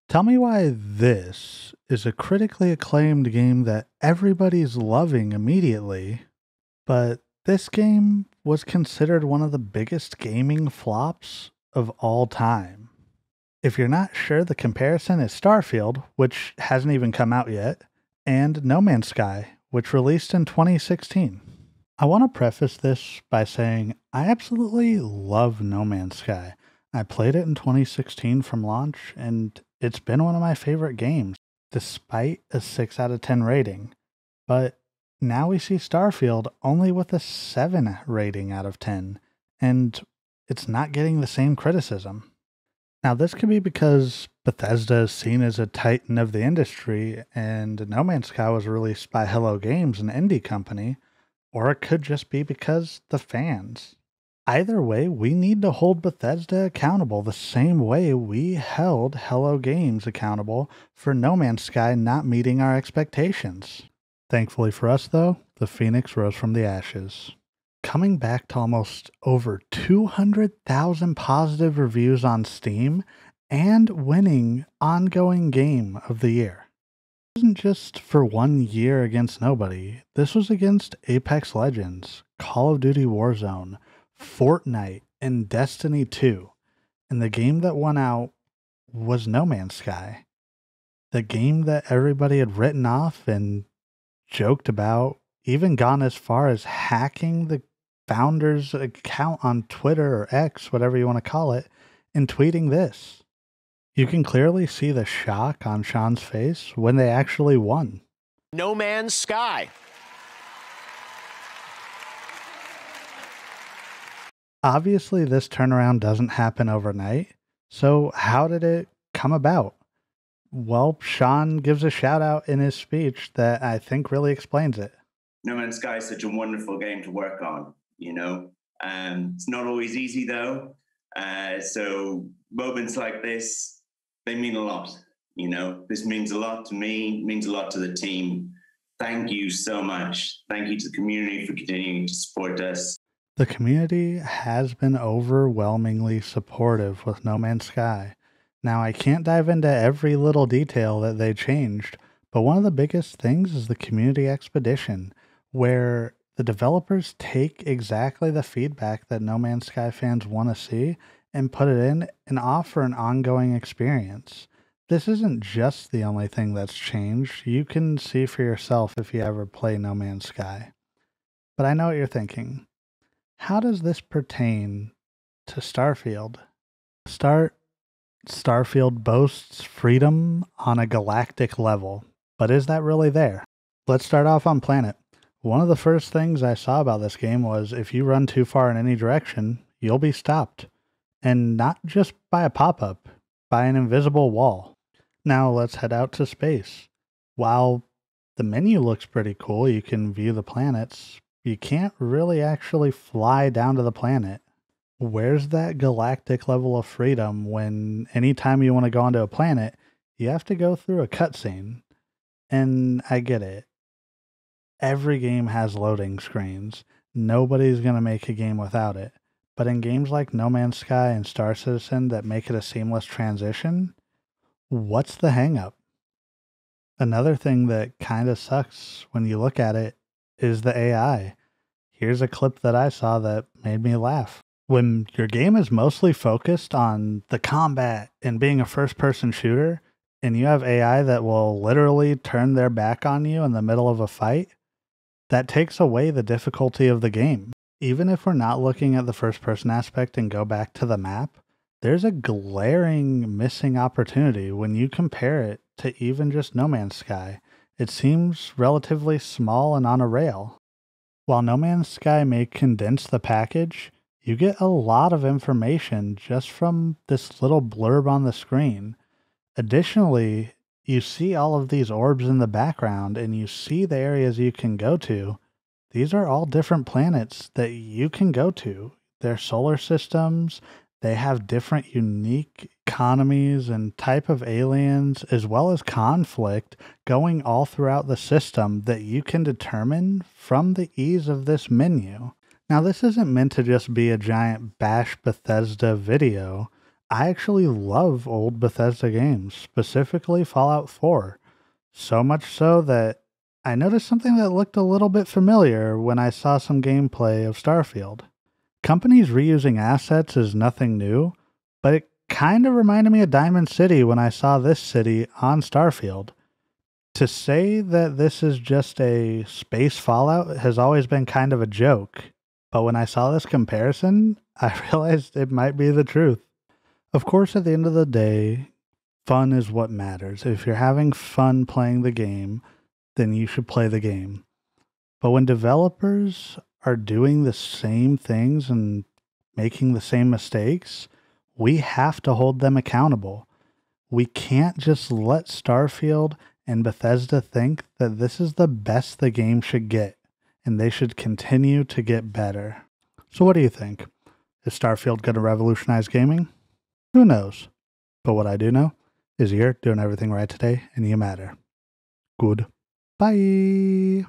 Tell me why this is a critically acclaimed game that everybody's loving immediately, but this game was considered one of the biggest gaming flops of all time. If you're not sure, the comparison is Starfield, which hasn't even come out yet, and No Man's Sky, which released in 2016. I want to preface this by saying I absolutely love No Man's Sky. I played it in 2016 from launch, and it's been one of my favorite games, despite a 6 out of 10 rating. But now we see Starfield only with a 7 rating out of 10, and it's not getting the same criticism. Now, this could be because Bethesda is seen as a titan of the industry, and No Man's Sky was released by Hello Games, an indie company, or it could just be because the fans. Either way, we need to hold Bethesda accountable the same way we held Hello Games accountable for No Man's Sky not meeting our expectations. Thankfully for us, though, the phoenix rose from the ashes. Coming back to almost over 200,000 positive reviews on Steam and winning ongoing game of the year. It wasn't just for 1 year against nobody. This was against Apex Legends, Call of Duty Warzone, Fortnite, and Destiny 2. And the game that won out was No Man's Sky. The game that everybody had written off and joked about, even gone as far as hacking the founder's account on Twitter or X, whatever you want to call it, and tweeting this. You can clearly see the shock on Sean's face when they actually won. No Man's Sky. Obviously, this turnaround doesn't happen overnight, so how did it come about? Well, Sean gives a shout out in his speech that I think really explains it. No Man's Sky is such a wonderful game to work on, It's not always easy, though. So moments like this, they mean a lot, This means a lot to me, means a lot to the team. Thank you so much. Thank you to the community for continuing to support us. The community has been overwhelmingly supportive with No Man's Sky. Now, I can't dive into every little detail that they changed, but one of the biggest things is the community expedition, where the developers take exactly the feedback that No Man's Sky fans want to see and put it in and offer an ongoing experience. This isn't just the only thing that's changed. You can see for yourself if you ever play No Man's Sky. But I know what you're thinking. How does this pertain to Starfield? Starfield boasts freedom on a galactic level, but is that really there? Let's start off on planet. One of the first things I saw about this game was if you run too far in any direction, you'll be stopped. And not just by a pop-up, by an invisible wall. Now let's head out to space. While the menu looks pretty cool, you can view the planets, you can't really actually fly down to the planet. Where's that galactic level of freedom when anytime you want to go onto a planet, you have to go through a cutscene? And I get it. Every game has loading screens. Nobody's going to make a game without it. But in games like No Man's Sky and Star Citizen that make it a seamless transition, what's the hang-up? Another thing that kind of sucks when you look at it is the AI. Here's a clip that I saw that made me laugh. When your game is mostly focused on the combat and being a first-person shooter, and you have AI that will literally turn their back on you in the middle of a fight, that takes away the difficulty of the game. Even if we're not looking at the first-person aspect and go back to the map, there's a glaring missing opportunity when you compare it to even just No Man's Sky. It seems relatively small and on a rail. While No Man's Sky may condense the package, you get a lot of information just from this little blurb on the screen. Additionally, you see all of these orbs in the background and you see the areas you can go to. These are all different planets that you can go to. They're solar systems. They have different unique economies and type of aliens, as well as conflict going all throughout the system that you can determine from the ease of this menu. Now, this isn't meant to just be a giant bash Bethesda video. I actually love old Bethesda games, specifically Fallout 4. So much so that I noticed something that looked a little bit familiar when I saw some gameplay of Starfield. Companies reusing assets is nothing new, but it kind of reminded me of Diamond City when I saw this city on Starfield. To say that this is just a space Fallout has always been kind of a joke, but when I saw this comparison, I realized it might be the truth. Of course, at the end of the day, fun is what matters. If you're having fun playing the game, then you should play the game. But when developers are doing the same things and making the same mistakes, we have to hold them accountable. We can't just let Starfield and Bethesda think that this is the best the game should get, and they should continue to get better. So what do you think? Is Starfield going to revolutionize gaming? Who knows? But what I do know is you're doing everything right today, and you matter. Good. Bye.